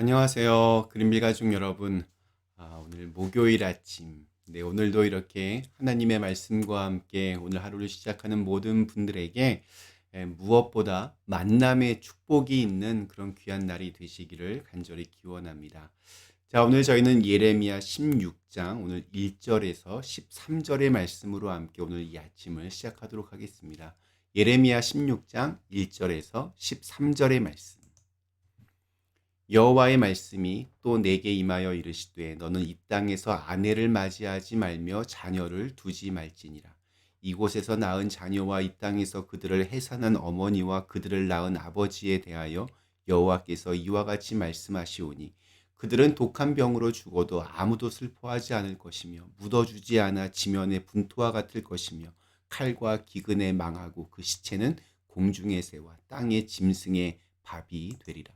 안녕하세요. 그린빌 가족 여러분. 오늘 목요일 아침. 네, 오늘도 이렇게 하나님의 말씀과 함께 오늘 하루를 시작하는 모든 분들에게 무엇보다 만남의 축복이 있는 그런 귀한 날이 되시기를 간절히 기원합니다. 자, 오늘 저희는 예레미야 16장 오늘 1절에서 13절의 말씀으로 함께 오늘 이 아침을 시작하도록 하겠습니다. 예레미야 16장 1절에서 13절의 말씀. 여호와의 말씀이 또 내게 임하여 이르시되 너는 이 땅에서 아내를 맞이하지 말며 자녀를 두지 말지니라. 이곳에서 낳은 자녀와 이 땅에서 그들을 해산한 어머니와 그들을 낳은 아버지에 대하여 여호와께서 이와 같이 말씀하시오니 그들은 독한 병으로 죽어도 아무도 슬퍼하지 않을 것이며 묻어주지 않아 지면의 분토와 같을 것이며 칼과 기근에 망하고 그 시체는 공중의 새와 땅의 짐승의 밥이 되리라.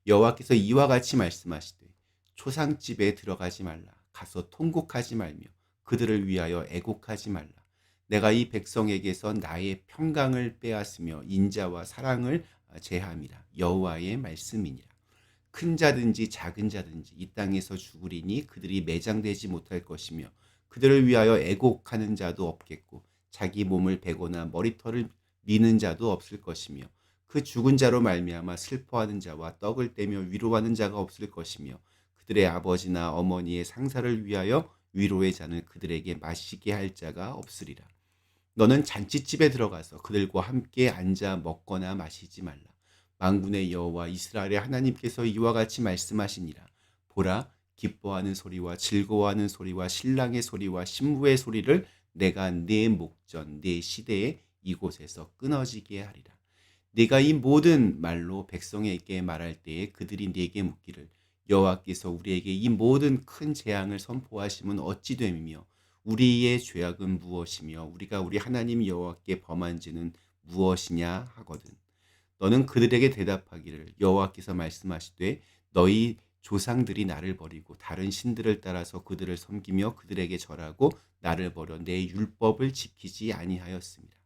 여호와께서 이와 같이 말씀하시되 초상집에 들어가지 말라. 가서 통곡하지 말며 그들을 위하여 애곡하지 말라. 내가 이 백성에게서 나의 평강을 빼앗으며 인자와 사랑을 제함이라. 여호와의 말씀이니라. 큰 자든지 작은 자든지 이 땅에서 죽으리니 그들이 매장되지 못할 것이며 그들을 위하여 애곡하는 자도 없겠고 자기 몸을 베거나 머리털을 미는 자도 없을 것이며 그 죽은 자로 말미암아 슬퍼하는 자와 떡을 떼며 위로하는 자가 없을 것이며 그들의 아버지나 어머니의 상사를 위하여 위로의 잔을 그들에게 마시게 할 자가 없으리라. 너는 잔치집에 들어가서 그들과 함께 앉아 먹거나 마시지 말라. 만군의 여호와 이스라엘의 하나님께서 이와 같이 말씀하시니라. 보라, 기뻐하는 소리와 즐거워하는 소리와 신랑의 소리와 신부의 소리를 내가 네 목전 네 시대에 이곳에서 끊어지게 하리라. 네가 이 모든 말로 백성에게 말할 때에 그들이 네게 묻기를 여호와께서 우리에게 이 모든 큰 재앙을 선포하심은 어찌 됨이며 우리의 죄악은 무엇이며 우리가 우리 하나님 여호와께 범한 죄는 무엇이냐 하거든. 너는 그들에게 대답하기를 여호와께서 말씀하시되 너희 조상들이 나를 버리고 다른 신들을 따라서 그들을 섬기며 그들에게 절하고 나를 버려 내 율법을 지키지 아니하였습니다.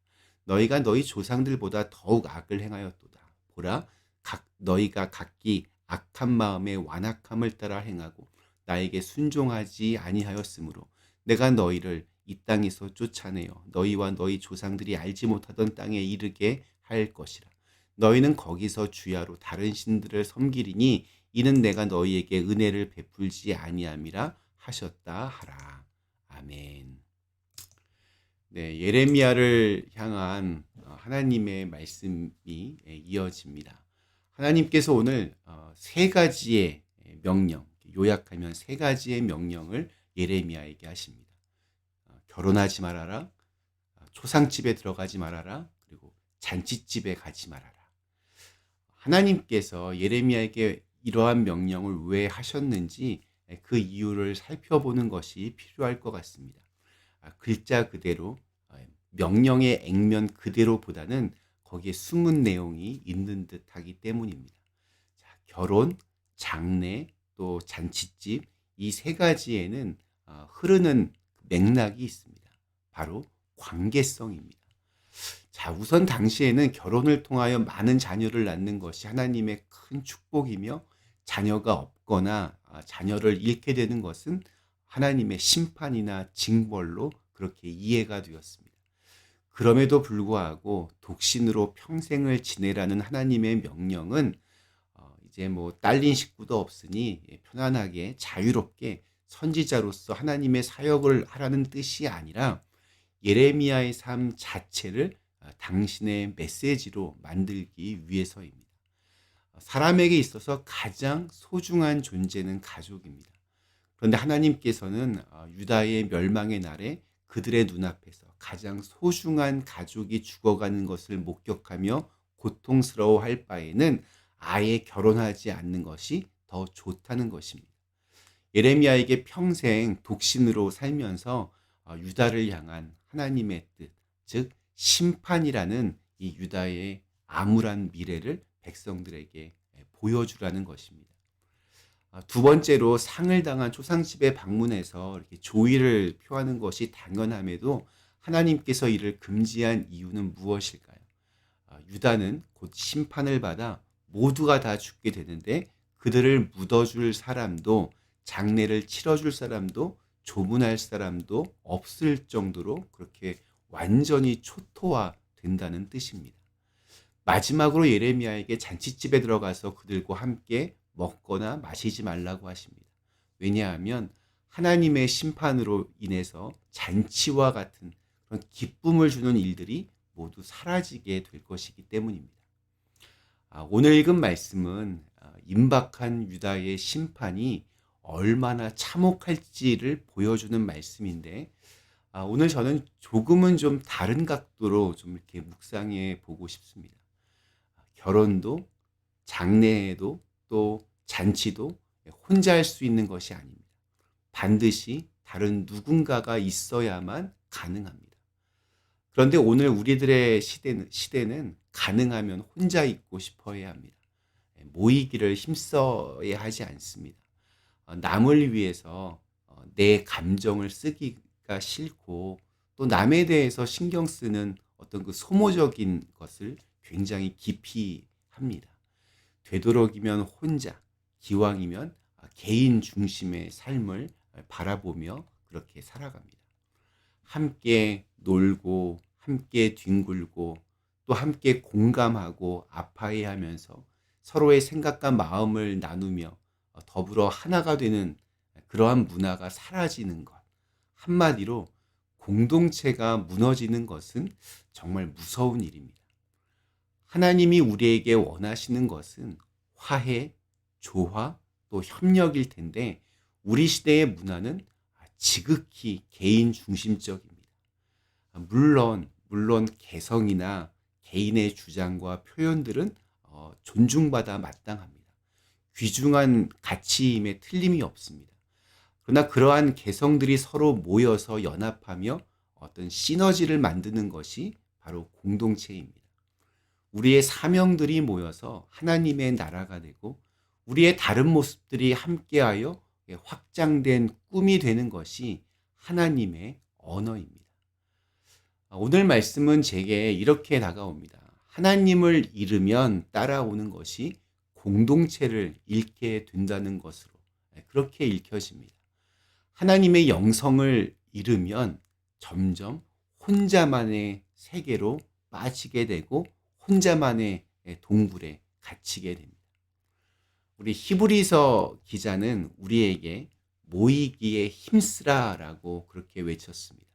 너희가 너희 조상들보다 더욱 악을 행하였도다. 보라, 너희가 각기 악한 마음의 완악함을 따라 행하고 나에게 순종하지 아니하였으므로 내가 너희를 이 땅에서 쫓아내어 너희와 너희 조상들이 알지 못하던 땅에 이르게 할 것이라. 너희는 거기서 주야로 다른 신들을 섬기리니 이는 내가 너희에게 은혜를 베풀지 아니함이라 하셨다 하라. 아멘. 네, 예레미야를 향한 하나님의 말씀이 이어집니다. 하나님께서 오늘 세 가지의 명령, 요약하면 세 가지의 명령을 예레미야에게 하십니다. 결혼하지 말아라, 초상집에 들어가지 말아라, 그리고 잔치집에 가지 말아라. 하나님께서 예레미야에게 이러한 명령을 왜 하셨는지 그 이유를 살펴보는 것이 필요할 것 같습니다. 글자 그대로 명령의 액면 그대로보다는 거기에 숨은 내용이 있는 듯하기 때문입니다. 자, 결혼, 장례, 또 잔치집 이 세 가지에는 흐르는 맥락이 있습니다. 바로 관계성입니다. 자, 우선 당시에는 결혼을 통하여 많은 자녀를 낳는 것이 하나님의 큰 축복이며 자녀가 없거나 자녀를 잃게 되는 것은 하나님의 심판이나 징벌로 그렇게 이해가 되었습니다. 그럼에도 불구하고 독신으로 평생을 지내라는 하나님의 명령은 이제 뭐 딸린 식구도 없으니 편안하게 자유롭게 선지자로서 하나님의 사역을 하라는 뜻이 아니라 예레미야의 삶 자체를 당신의 메시지로 만들기 위해서입니다. 사람에게 있어서 가장 소중한 존재는 가족입니다. 그런데 하나님께서는 유다의 멸망의 날에 그들의 눈앞에서 가장 소중한 가족이 죽어가는 것을 목격하며 고통스러워할 바에는 아예 결혼하지 않는 것이 더 좋다는 것입니다. 예레미야에게 평생 독신으로 살면서 유다를 향한 하나님의 뜻, 즉 심판이라는 이 유다의 암울한 미래를 백성들에게 보여주라는 것입니다. 두 번째로 상을 당한 초상집에 방문해서 이렇게 조의를 표하는 것이 당연함에도 하나님께서 이를 금지한 이유는 무엇일까요? 유다는 곧 심판을 받아 모두가 다 죽게 되는데 그들을 묻어줄 사람도, 장례를 치러줄 사람도, 조문할 사람도 없을 정도로 그렇게 완전히 초토화된다는 뜻입니다. 마지막으로 예레미야에게 잔치집에 들어가서 그들과 함께 먹거나 마시지 말라고 하십니다. 왜냐하면 하나님의 심판으로 인해서 잔치와 같은 그런 기쁨을 주는 일들이 모두 사라지게 될 것이기 때문입니다. 오늘 읽은 말씀은 임박한 유다의 심판이 얼마나 참혹할지를 보여주는 말씀인데, 오늘 저는 조금은 좀 다른 각도로 좀 이렇게 묵상해 보고 싶습니다. 결혼도, 장례도, 또 잔치도 혼자 할 수 있는 것이 아닙니다. 반드시 다른 누군가가 있어야만 가능합니다. 그런데 오늘 우리들의 시대는 가능하면 혼자 있고 싶어 해야 합니다. 모이기를 힘써야 하지 않습니다. 남을 위해서 내 감정을 쓰기가 싫고, 또 남에 대해서 신경 쓰는 어떤 그 소모적인 것을 굉장히 기피 합니다. 되도록이면 혼자, 기왕이면 개인 중심의 삶을 바라보며 그렇게 살아갑니다. 함께 놀고, 함께 뒹굴고, 또 함께 공감하고 아파해하면서 서로의 생각과 마음을 나누며 더불어 하나가 되는 그러한 문화가 사라지는 것. 한마디로 공동체가 무너지는 것은 정말 무서운 일입니다. 하나님이 우리에게 원하시는 것은 화해, 조화, 또 협력일 텐데, 우리 시대의 문화는 지극히 개인 중심적입니다. 물론 개성이나 개인의 주장과 표현들은 존중받아 마땅합니다. 귀중한 가치임에 틀림이 없습니다. 그러나 그러한 개성들이 서로 모여서 연합하며 어떤 시너지를 만드는 것이 바로 공동체입니다. 우리의 사명들이 모여서 하나님의 나라가 되고, 우리의 다른 모습들이 함께하여 확장된 꿈이 되는 것이 하나님의 언어입니다. 오늘 말씀은 제게 이렇게 다가옵니다. 하나님을 잃으면 따라오는 것이 공동체를 잃게 된다는 것으로 그렇게 읽혀집니다. 하나님의 영성을 잃으면 점점 혼자만의 세계로 빠지게 되고, 혼자만의 동굴에 갇히게 됩니다. 우리 히브리서 기자는 우리에게 모이기에 힘쓰라라고 그렇게 외쳤습니다.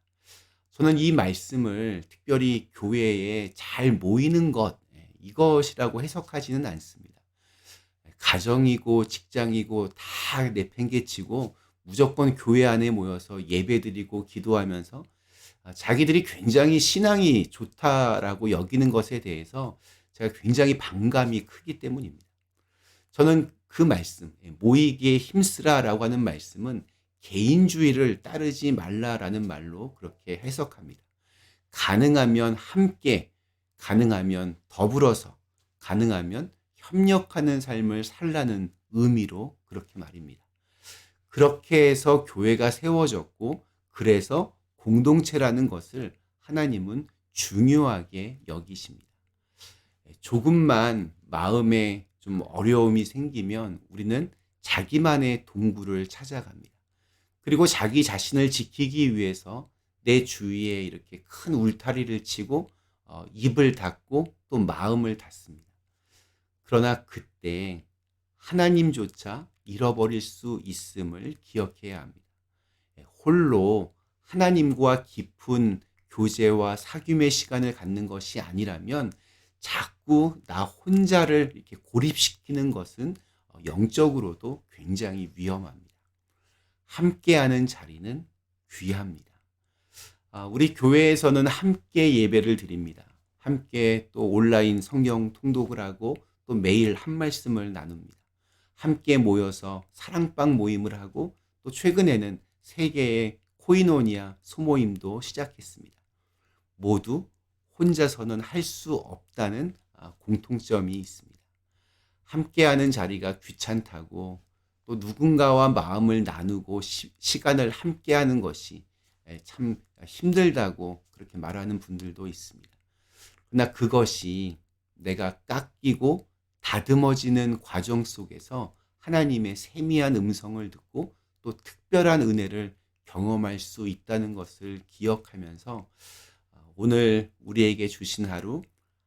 저는 이 말씀을 특별히 교회에 잘 모이는 것, 이것이라고 해석하지는 않습니다. 가정이고 직장이고 다 내팽개치고 무조건 교회 안에 모여서 예배드리고 기도하면서 자기들이 굉장히 신앙이 좋다라고 여기는 것에 대해서 제가 굉장히 반감이 크기 때문입니다. 저는 그 말씀, 모이기에 힘쓰라라고 하는 말씀은 개인주의를 따르지 말라라는 말로 그렇게 해석합니다. 가능하면 함께, 가능하면 더불어서, 가능하면 협력하는 삶을 살라는 의미로 그렇게 말입니다. 그렇게 해서 교회가 세워졌고, 그래서 공동체라는 것을 하나님은 중요하게 여기십니다. 조금만 마음에 좀 어려움이 생기면 우리는 자기만의 동굴을 찾아갑니다. 그리고 자기 자신을 지키기 위해서 내 주위에 이렇게 큰 울타리를 치고 입을 닫고 또 마음을 닫습니다. 그러나 그때 하나님조차 잃어버릴 수 있음을 기억해야 합니다. 홀로 하나님과 깊은 교제와 사귐의 시간을 갖는 것이 아니라면 자꾸 나 혼자를 이렇게 고립시키는 것은 영적으로도 굉장히 위험합니다. 함께하는 자리는 귀합니다. 우리 교회에서는 함께 예배를 드립니다. 함께 또 온라인 성경 통독을 하고 또 매일 한 말씀을 나눕니다. 함께 모여서 사랑방 모임을 하고 또 최근에는 세계의 코이노니아 소모임도 시작했습니다. 모두 혼자서는 할 수 없다는 공통점이 있습니다. 함께하는 자리가 귀찮다고, 또 누군가와 마음을 나누고 시간을 함께하는 것이 참 힘들다고 그렇게 말하는 분들도 있습니다. 그러나 그것이 내가 깎이고 다듬어지는 과정 속에서 하나님의 세미한 음성을 듣고 또 특별한 은혜를 경험할 수 있다는 것을 기억하면서 오늘 우리에게 주신 하루,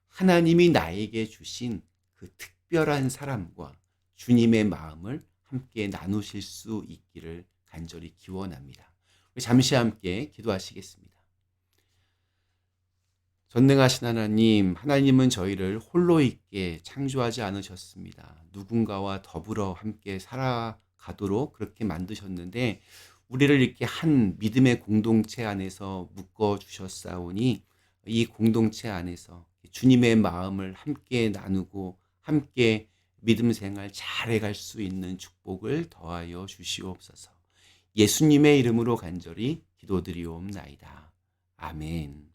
하나님이 나에게 주신 그 특별한 사람과 주님의 마음을 함께 나누실 수 있기를 간절히 기원합니다. 우리 잠시 함께 기도하시겠습니다. 전능하신 하나님, 하나님은 저희를 홀로 있게 창조하지 않으셨습니다. 누군가와 더불어 함께 살아가도록 그렇게 만드셨는데 우리를 이렇게 한 믿음의 공동체 안에서 묶어 주셨사오니 이 공동체 안에서 주님의 마음을 함께 나누고 함께 믿음 생활 잘해갈 수 있는 축복을 더하여 주시옵소서. 예수님의 이름으로 간절히 기도드리옵나이다. 아멘.